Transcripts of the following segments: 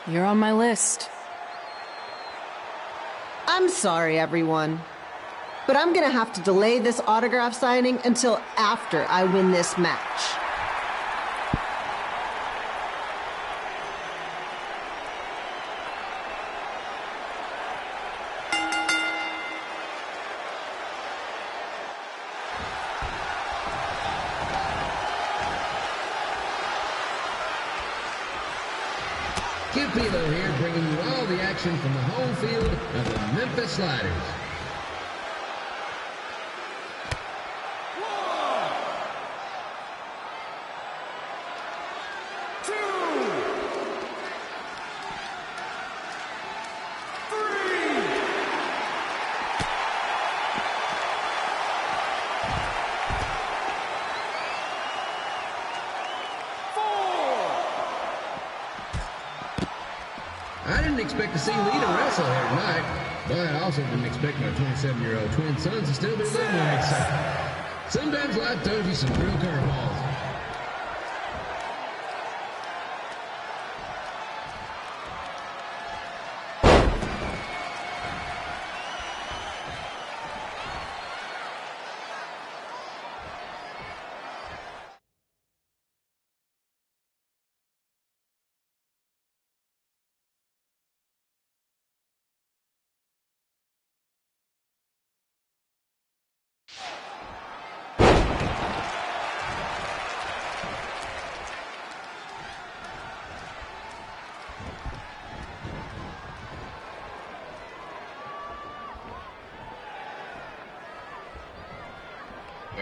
You're on my list. I'm sorry, everyone, but I'm gonna have to delay this autograph signing until after I win this match. Kip Pilo here, bringing you all the action from the home field of the Memphis Sliders. I didn't expect to see Lita wrestle here tonight, but I also didn't expect my 27-year-old twin sons to still be living with me. So sometimes life throws you some real curveballs.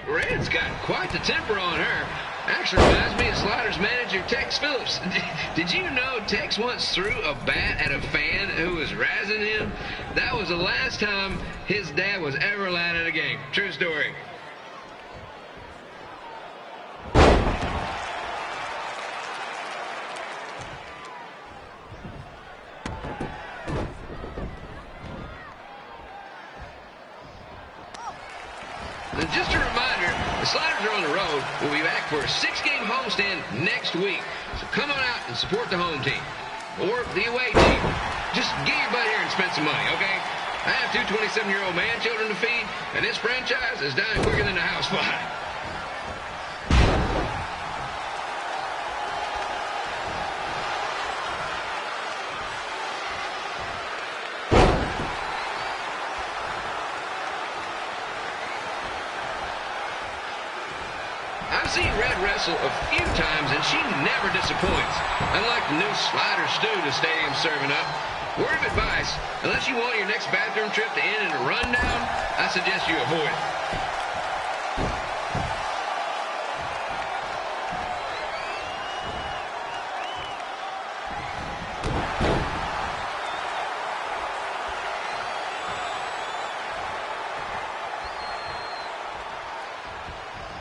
Red's got quite the temper on her. Actually reminds me of Sliders manager Tex Phillips. Did you know Tex once threw a bat at a fan who was razzing him? That was the last time his dad was ever allowed at a game. True story. And just a reminder, the Sliders are on the road. We'll be back for a 6-game homestand next week. So come on out and support the home team. Or the away team. Just get your butt here and spend some money, okay? I have 2 27-year-old man children to feed, and this franchise is dying quicker than a house fly. I've seen Red wrestle a few times, and she never disappoints. Unlike the new Slider stew the stadium's serving up. Word of advice, unless you want your next bathroom trip to end in a rundown, I suggest you avoid it.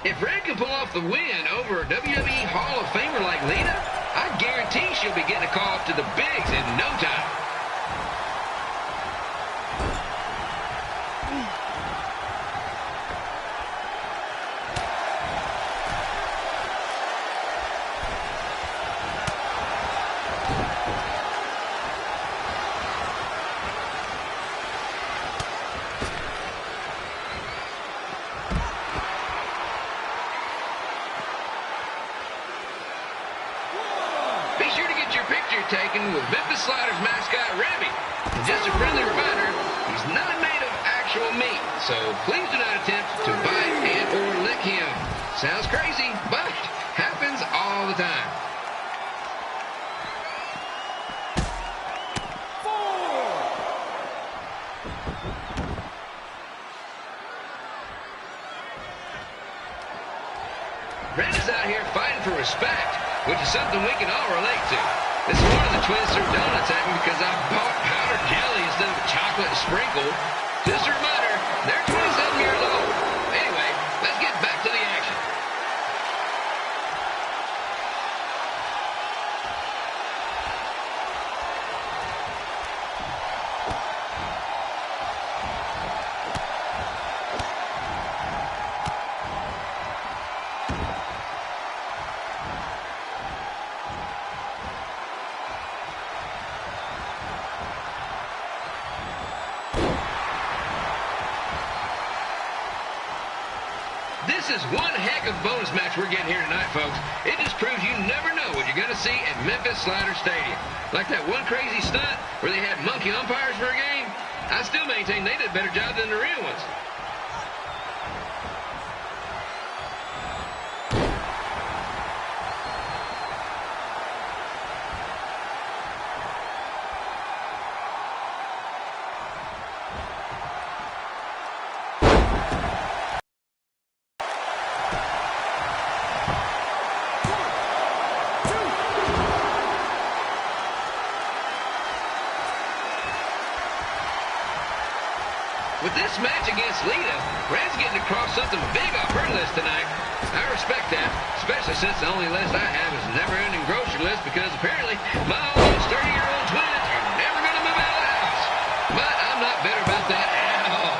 If Red can pull off the win over a WWE Hall of Famer like Lita, I guarantee she'll be getting a call up to the bigs in no time. Be sure to get your picture taken with Memphis Sliders mascot Remy. And just a friendly reminder, he's not made of actual meat, so please do not attempt to bite and or lick him. Sounds crazy, but happens all the time. Red is out here fighting for respect, which is something we can all relate to. This morning the twins threw donuts at me because I bought powdered jelly instead of a chocolate sprinkle. Just a reminder, they're 27 years old. Anyway, let's get back to the action. This is one heck of a bonus match we're getting here tonight, folks. It just proves you never know what you're going to see at Memphis Slider Stadium. Like that one crazy stunt where they had monkey umpires for a game, I still maintain they did a better job than the real ones. With this match against Lita, Red's getting across something big off her list tonight. I respect that, especially since the only list I have is a never-ending grocery list because apparently my almost 30-year-old twins are never going to move out of the house. But I'm not bitter about that at all.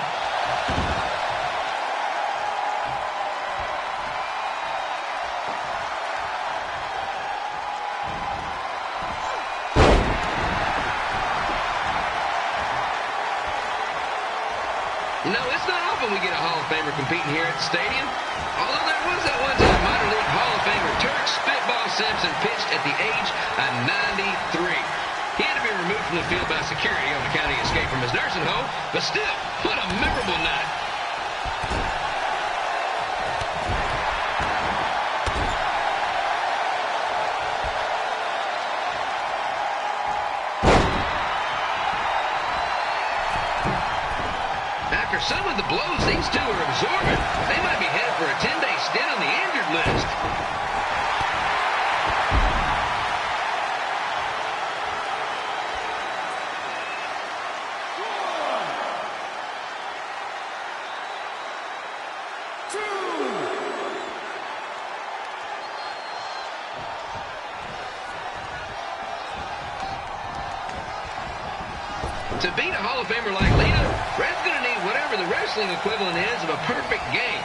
You know, it's not often we get a Hall of Famer competing here at the stadium. Although there was that one time minor league Hall of Famer Turk Spitball Simpson pitched at the age of 93. He had to be removed from the field by security on account of the escape from his nursing home, but still, what a memorable night. After some of the blows these two are absorbing, they might be headed for a 10-day stint on the injured list. To beat a Hall of Famer like Lita, Red's going to need whatever the wrestling equivalent is of a perfect game.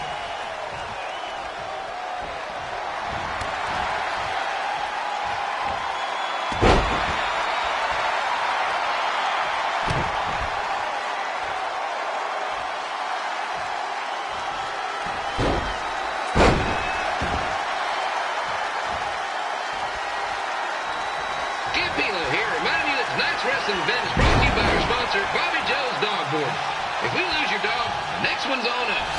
Skip Pilo here, reminding you that tonight's wrestling event is brought to you by our sponsor, Bobby Joe's Dog Board. If we lose your dog, the next one's on us.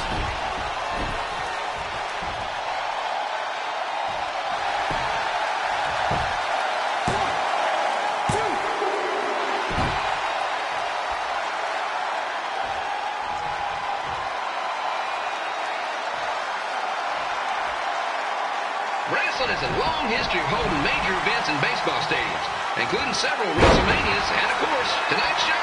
Wrestling has a long history of holding major events in baseball stadiums, including several WrestleManias and, of course, tonight's show.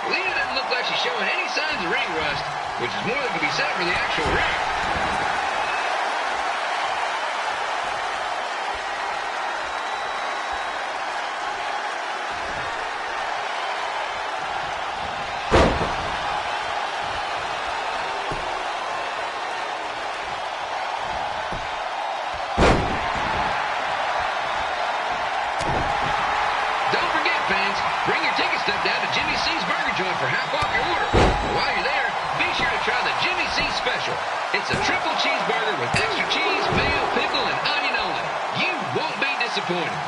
Lita doesn't look like she's showing any signs of ring rust, which is more than can be said for the actual ring. Don't forget, fans, bring your ticket stub down to Jimmy C's Burger Joint for half off your order. While you're there, be sure to try the Jimmy C Special. It's a triple cheeseburger with extra cheese, mayo, pickle, and onion only. You won't be disappointed.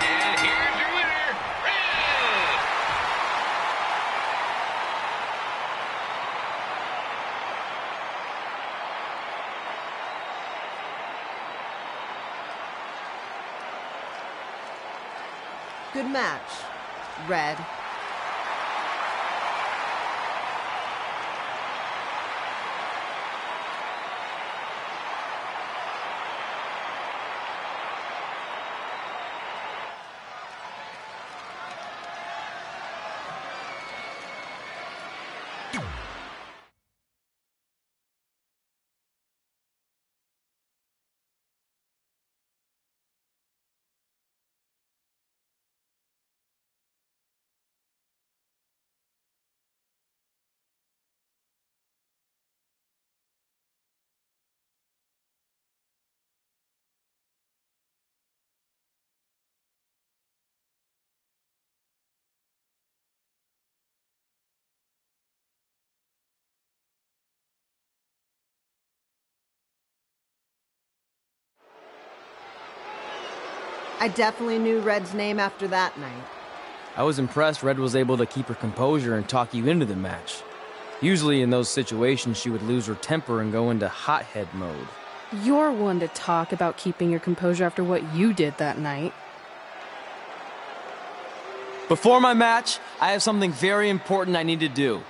And here's your winner, Red! Good match, Red. I definitely knew Red's name after that night. I was impressed Red was able to keep her composure and talk you into the match. Usually in those situations, she would lose her temper and go into hothead mode. You're one to talk about keeping your composure after what you did that night. Before my match, I have something very important I need to do.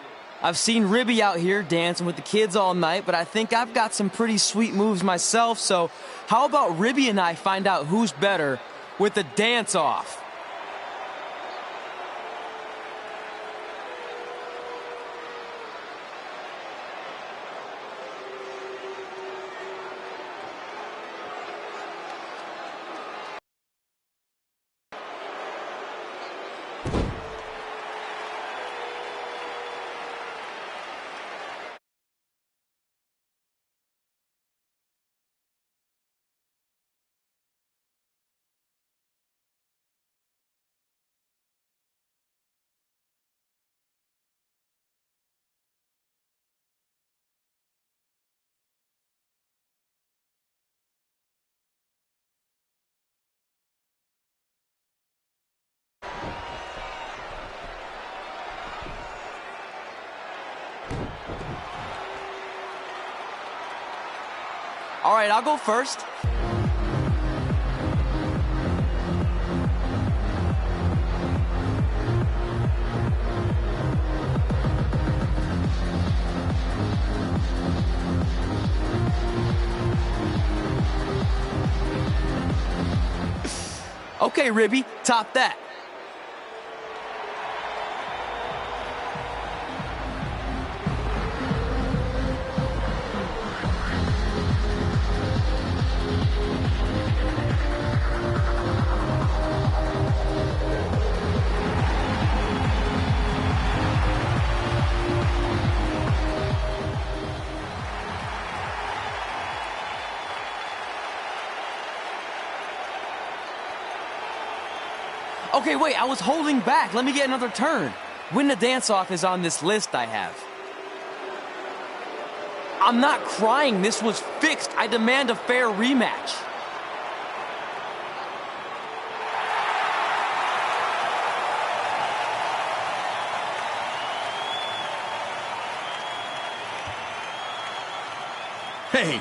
I've seen Ribby out here dancing with the kids all night, but I think I've got some pretty sweet moves myself, so how about Ribby and I find out who's better with the dance-off? All right, I'll go first. Okay, Ribby, top that. Okay, wait, I was holding back. Let me get another turn. Win the dance-off is on this list I have. I'm not crying. This was fixed. I demand a fair rematch. Hey,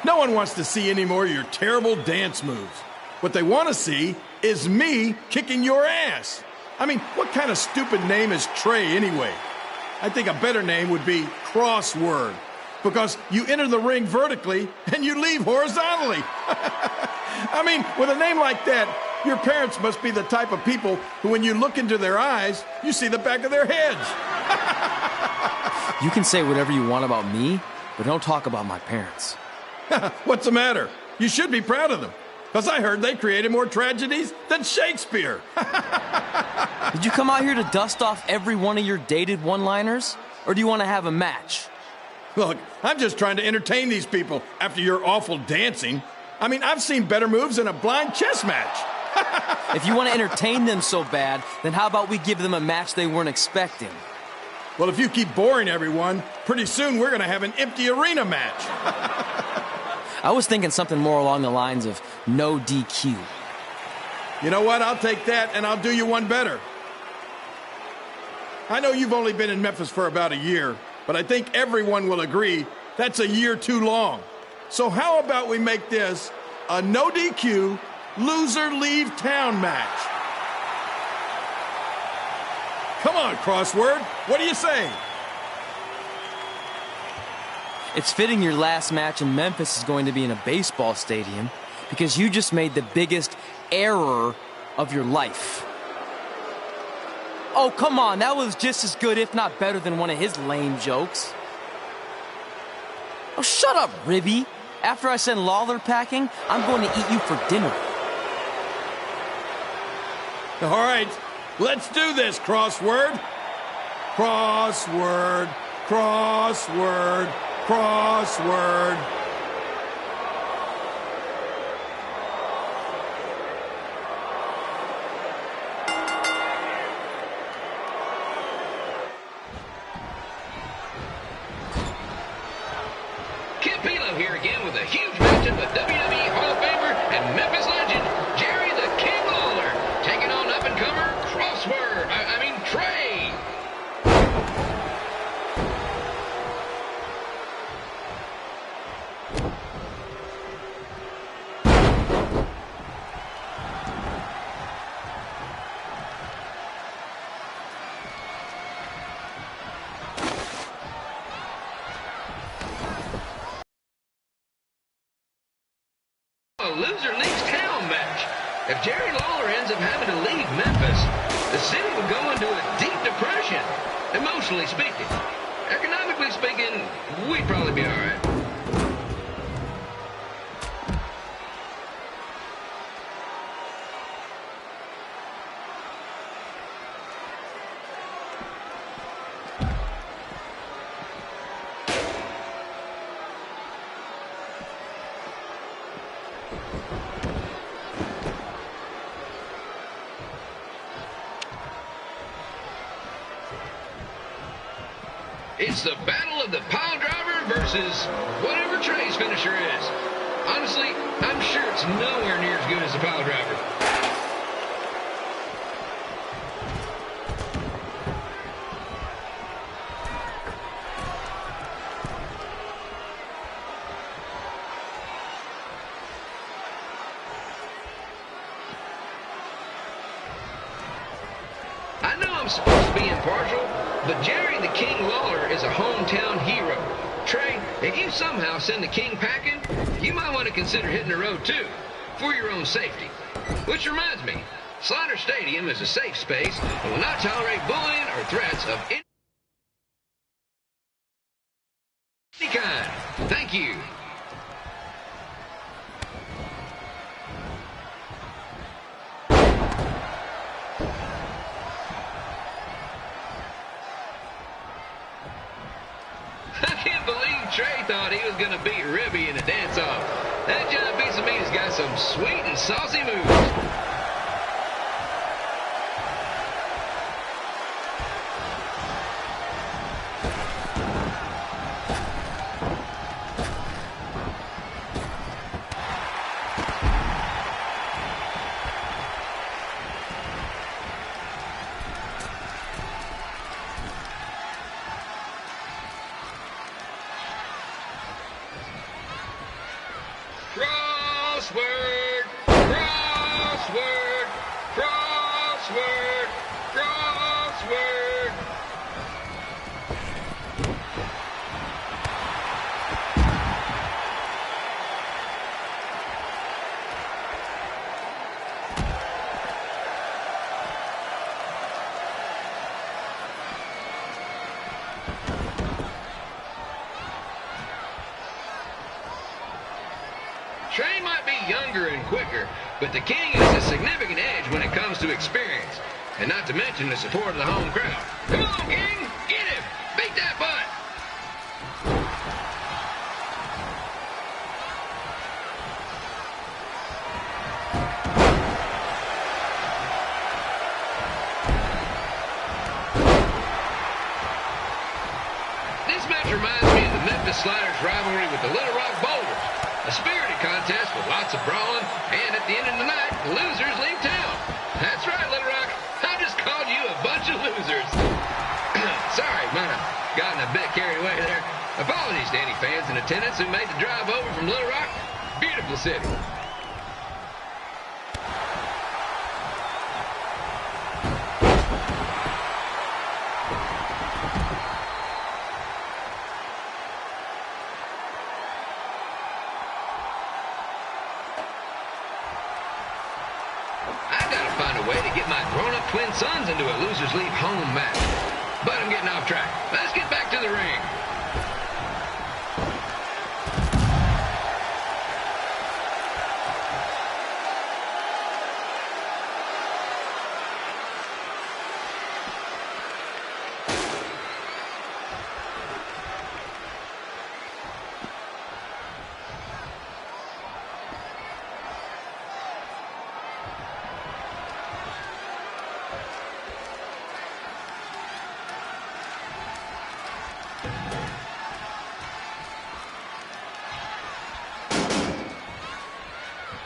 no one wants to see any more of your terrible dance moves. What they want to see is me kicking your ass. I mean, what kind of stupid name is Trey anyway? I think a better name would be Crossword, because you enter the ring vertically and you leave horizontally. I mean, with a name like that, your parents must be the type of people who, when you look into their eyes, you see the back of their heads. You can say whatever you want about me, but don't talk about my parents. What's the matter? You should be proud of them. Because I heard they created more tragedies than Shakespeare. Did you come out here to dust off every one of your dated one-liners? Or do you want to have a match? Look, I'm just trying to entertain these people after your awful dancing. I mean, I've seen better moves in a blind chess match. If you want to entertain them so bad, then how about we give them a match they weren't expecting? Well, if you keep boring everyone, pretty soon we're going to have an empty arena match. I was thinking something more along the lines of no DQ. You know what? I'll take that, and I'll do you one better. I know you've only been in Memphis for about a year, but I think everyone will agree that's a year too long. So how about we make this a no DQ, loser leave town match? Come on, Crossword. What do you say? It's fitting your last match in Memphis is going to be in a baseball stadium because you just made the biggest error of your life. Oh, come on. That was just as good, if not better, than one of his lame jokes. Oh, shut up, Ribby. After I send Lawler packing, I'm going to eat you for dinner. All right, let's do this, Crossword. Crossword, crossword, crossword. Kip Pilo here again with a huge matchup with WWE Hall of Famer and Memphis legend, Jerry the King loser leaves town match. If Jerry Lawler ends up having to leave Memphis, the city would go into a deep depression, emotionally speaking. Economically speaking, we'd probably be all right. It's the battle of the pile driver versus whatever Trey's finisher is. Honestly, I'm sure it's nowhere near as good as the pile driver. I know I'm supposed to be impartial, but Jerry the King Lawler is a hometown hero. Trey, if you somehow send the King packing, you might want to consider hitting the road too, for your own safety. Which reminds me, Slaughter Stadium is a safe space and will not tolerate bullying or threats of any kind. Thank you. I can't believe Trey thought he was going to beat Ribby in a dance-off. That giant piece of meat has got some sweet and saucy moves. Crossword, crossword, crossword, crossword. Trey might be younger and quicker, but the King has a significant edge when it comes to experience, and not to mention the support of the home crowd. Come on, King, get him! Beat that butt! This match reminds me of the Memphis Sliders rivalry with the Little Rock Boulders. A spirited contest with lots of brawling, and at the end of the night, the losers leave town. That's right, Little Rock. I just called you a bunch of losers. Sorry, might have gotten a bit carried away there. Apologies to any fans in attendance who made the drive over from Little Rock. Beautiful city. I've got to find a way to get my grown-up twin sons into a losers leave home match. But I'm getting off track. Let's get back to the ring.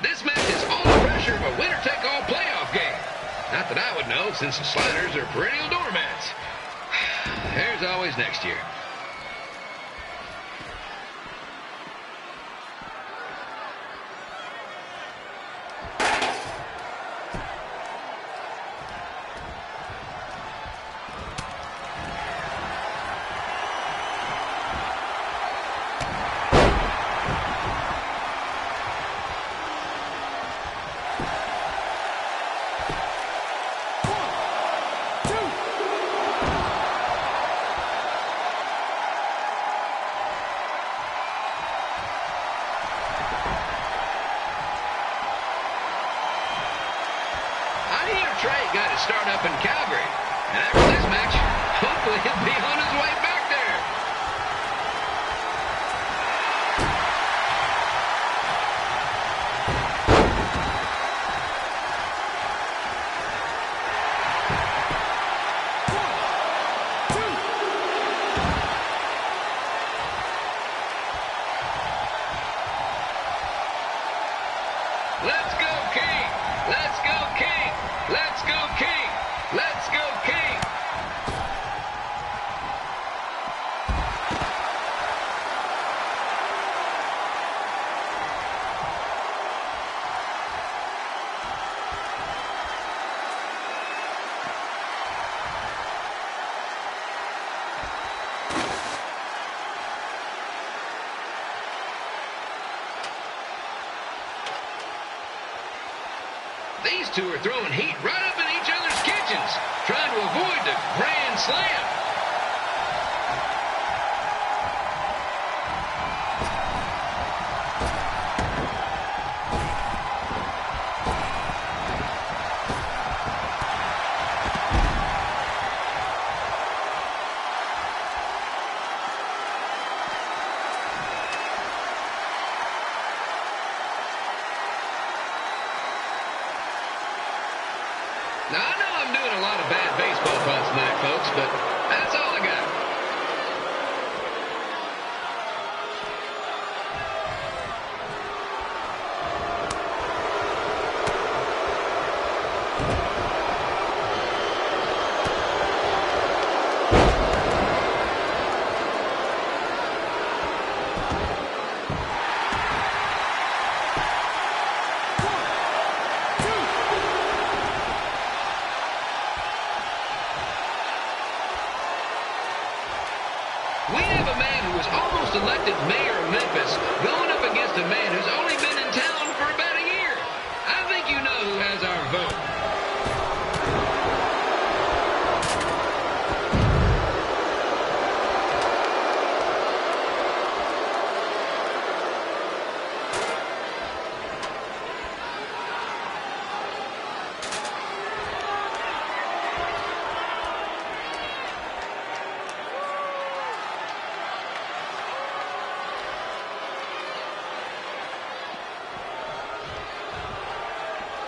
This match is all the pressure of a winner-take-all playoff game. Not that I would know, since the Sliders are perennial doormats. There's always next year. Trey got his start up in Calgary. And after this match, hopefully he'll be on his way back there. Let's go, King! Let's go, King! Let's go, King! Let's go, King! These two are throwing heat right up in each other's kitchens, trying to avoid the grand slam. Now, I know I'm doing a lot of bad baseball puns tonight, folks, but that's all I got. We have a man who was almost elected mayor of Memphis going up against a man who's only been in town for about a year. I think you know who has our vote.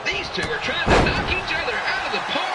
These two are trying to knock each other out of the park.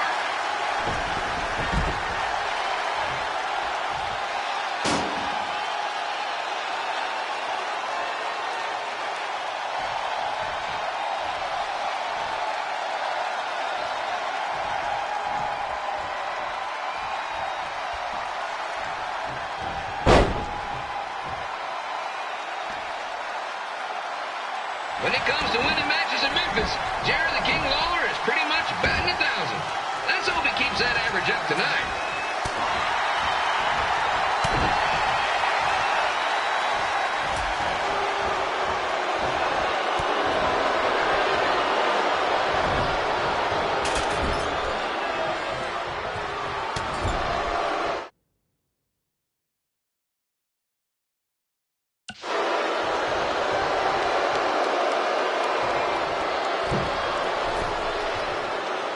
When it comes to winning matches in Memphis, Jerry the King Lawler is pretty much batting 1,000. Let's hope he keeps that average up tonight.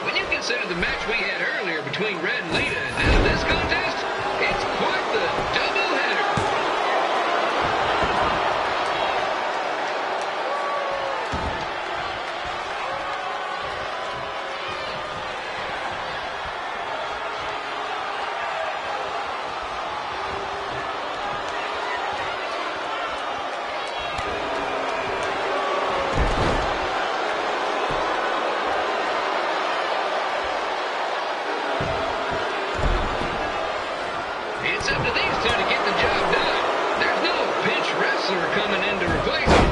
When you consider the match we had earlier between Red and Lita and now this contest, it's quite the doubleheader. It's up to these two to get the job done. There's no pinch wrestler coming in to replace him.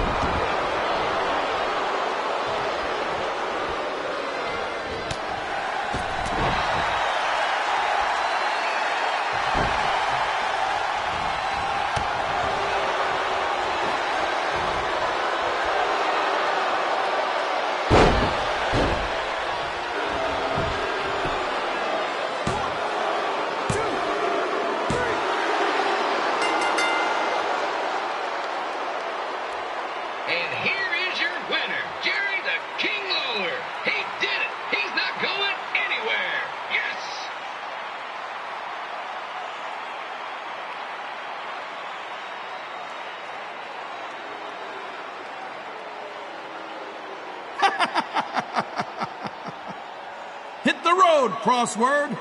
road, crossword.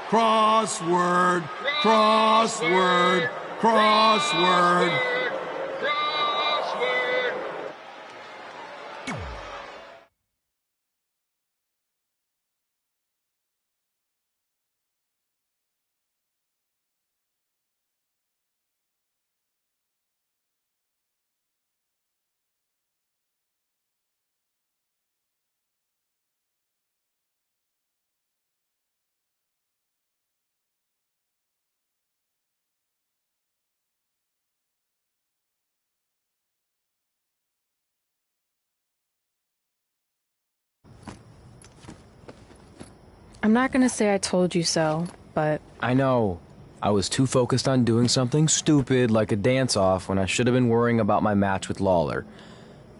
Crossword, crossword, crossword. I'm not gonna say I told you so, but I know. I was too focused on doing something stupid like a dance-off when I should have been worrying about my match with Lawler.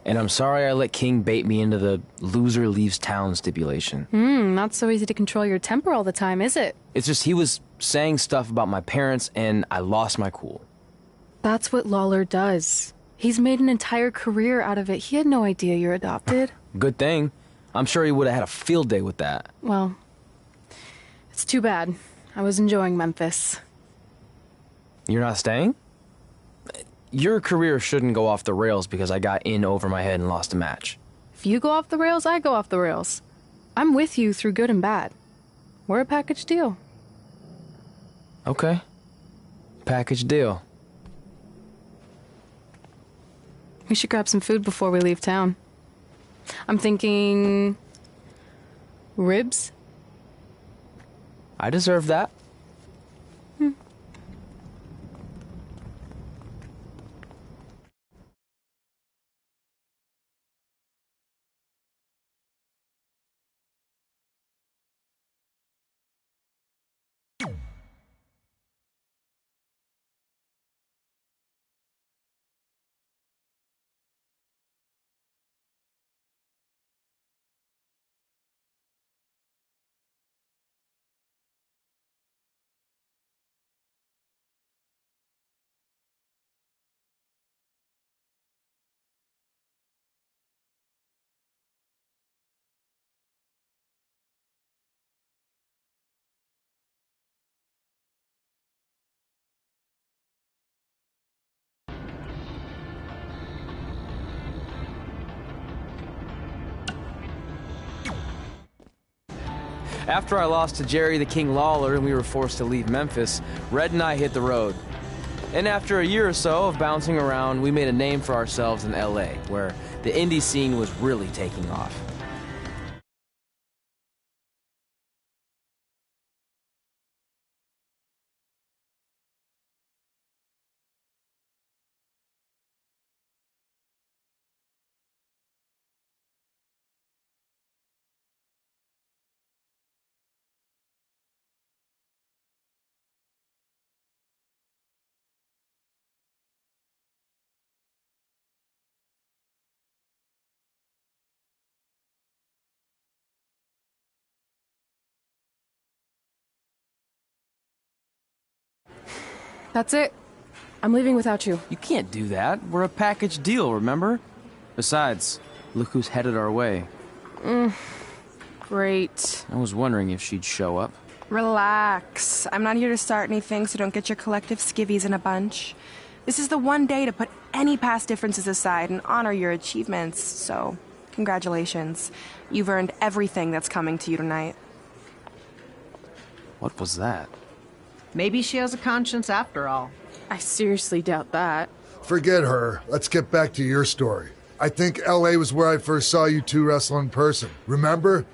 And I'm sorry I let King bait me into the loser leaves town stipulation. not so easy to control your temper all the time, is it? It's just he was saying stuff about my parents and I lost my cool. That's what Lawler does. He's made an entire career out of it. He had no idea you're adopted. Good thing. I'm sure he would have had a field day with that. Well, it's too bad. I was enjoying Memphis. You're not staying? Your career shouldn't go off the rails because I got in over my head and lost a match. If you go off the rails, I go off the rails. I'm with you through good and bad. We're a package deal. Okay. Package deal. We should grab some food before we leave town. I'm thinking... ribs? I deserve that. After I lost to Jerry the King Lawler and we were forced to leave Memphis, Red and I hit the road. And after a year or so of bouncing around, we made a name for ourselves in LA, where the indie scene was really taking off. That's it. I'm leaving without you. You can't do that. We're a package deal, remember? Besides, look who's headed our way. Great. I was wondering if she'd show up. Relax. I'm not here to start anything, so don't get your collective skivvies in a bunch. This is the one day to put any past differences aside and honor your achievements, so congratulations. You've earned everything that's coming to you tonight. What was that? Maybe she has a conscience after all. I seriously doubt that. Forget her. Let's get back to your story. I think LA was where I first saw you two wrestle in person. Remember?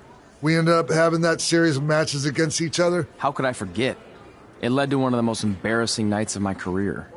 We ended up having that series of matches against each other. How could I forget? It led to one of the most embarrassing nights of my career.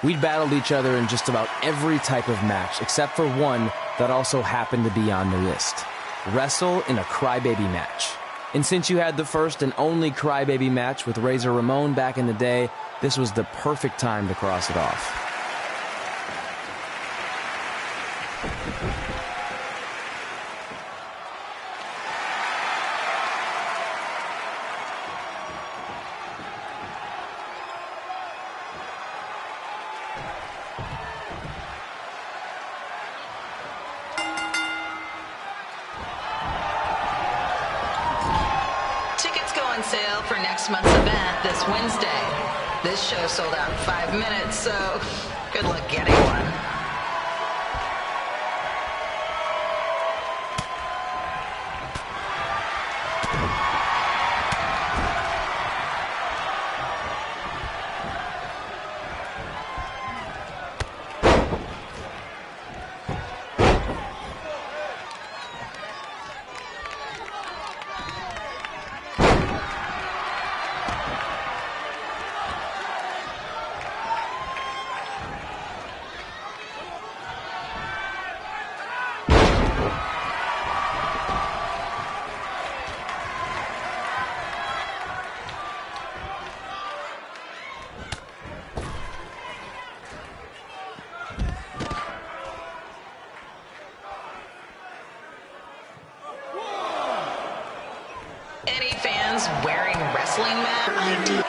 We'd battled each other in just about every type of match, except for one that also happened to be on the list. Wrestle in a crybaby match. And since you had the first and only crybaby match with Razor Ramon back in the day, this was the perfect time to cross it off. Sale for next month's event this Wednesday. This show sold out in 5 minutes, so good luck getting one. Any fans wearing wrestling mat ID?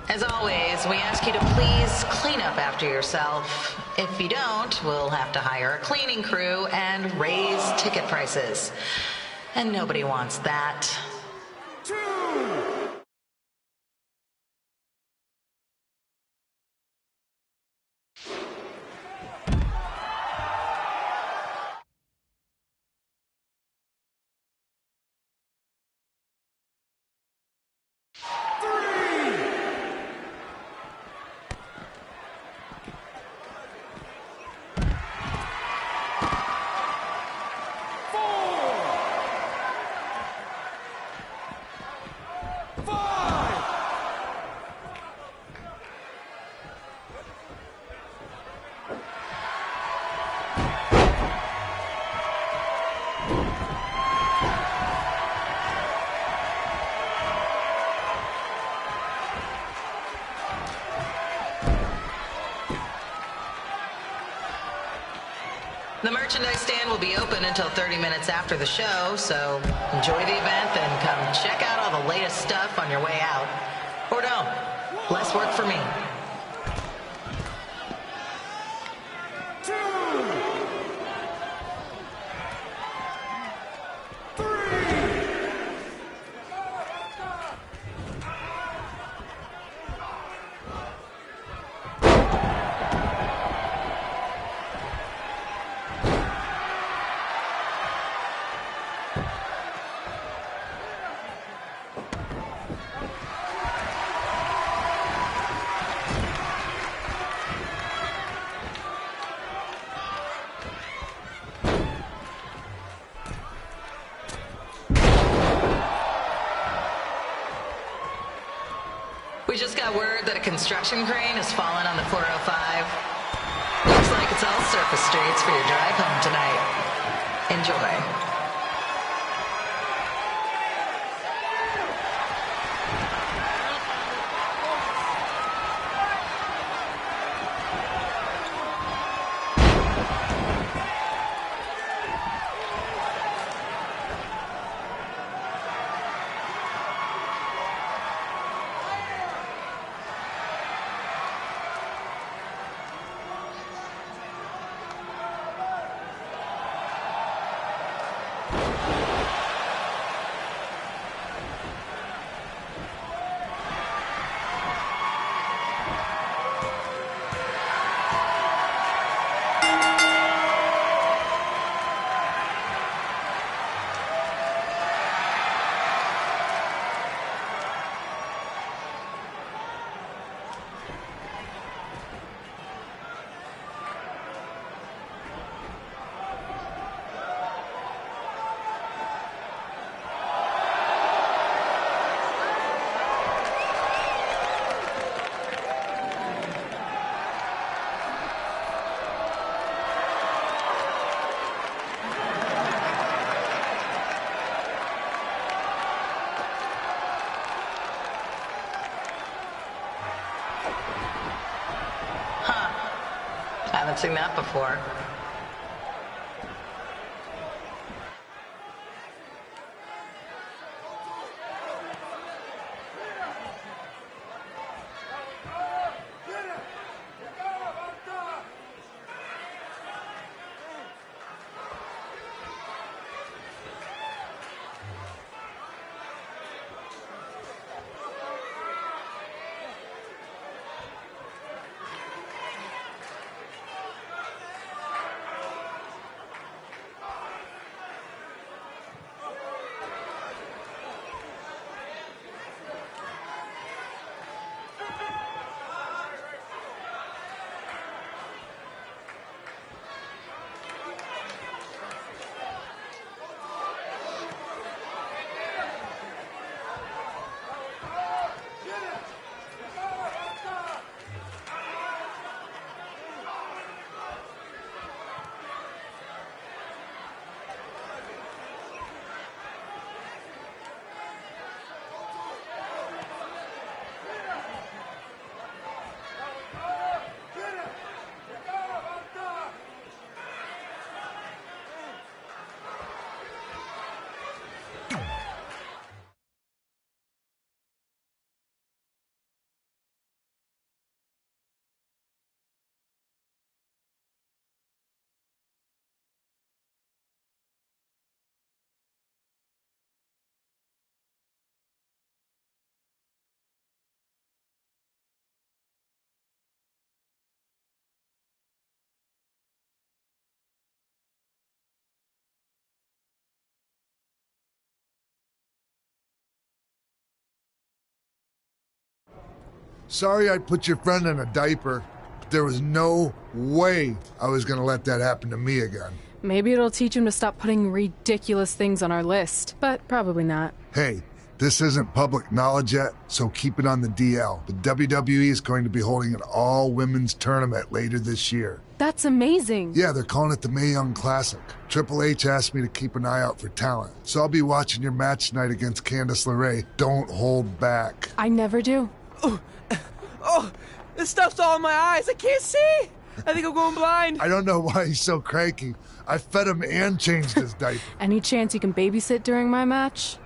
As always, we ask you to please clean up after yourself. If you don't, we'll have to hire a cleaning crew and raise ticket prices. And nobody wants that. The merchandise stand will be open until 30 minutes after the show, so enjoy the event and come check out all the latest stuff on your way out. Or don't. Less work for me. We just got word that a construction crane has fallen on the 405. Looks like it's all surface streets for your drive home tonight. Enjoy. haven't seen that before. Sorry I put your friend in a diaper, but there was no way I was going to let that happen to me again. Maybe it'll teach him to stop putting ridiculous things on our list, but probably not. Hey, this isn't public knowledge yet, so keep it on the DL. The WWE is going to be holding an all-women's tournament later this year. That's amazing. Yeah, they're calling it the Mae Young Classic. Triple H asked me to keep an eye out for talent, so I'll be watching your match tonight against Candice LeRae. Don't hold back. I never do. Oh, this stuff's all in my eyes. I can't see. I think I'm going blind. I don't know why he's so cranky. I fed him and changed his diaper. Any chance you can babysit during my match?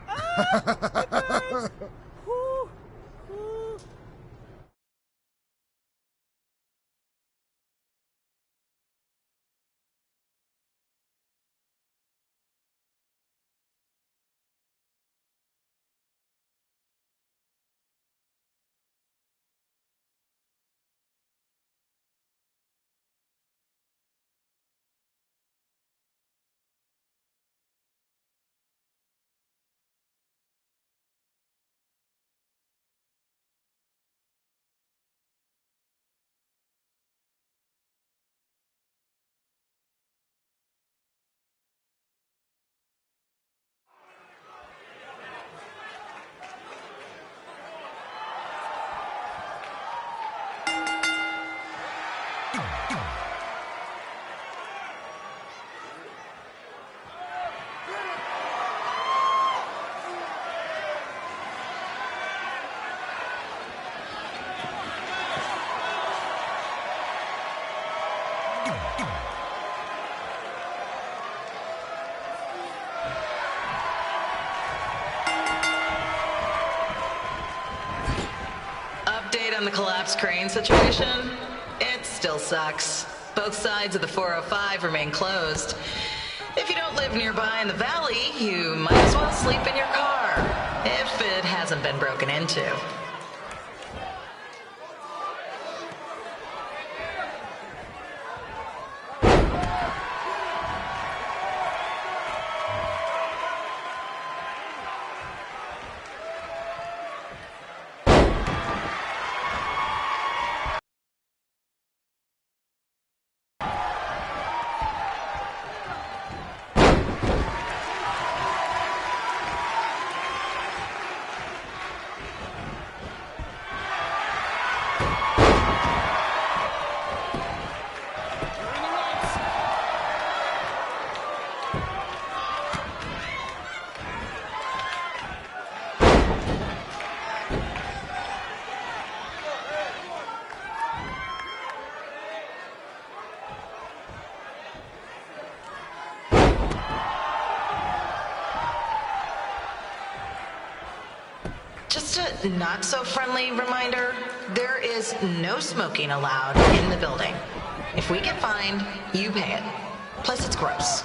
Update on the collapsed crane situation? It still sucks. Both sides of the 405 remain closed. If you don't live nearby in the valley, you might as well sleep in your car, if it hasn't been broken into. Just a not so friendly reminder, there is no smoking allowed in the building. If we get fined, you pay it. Plus, it's gross.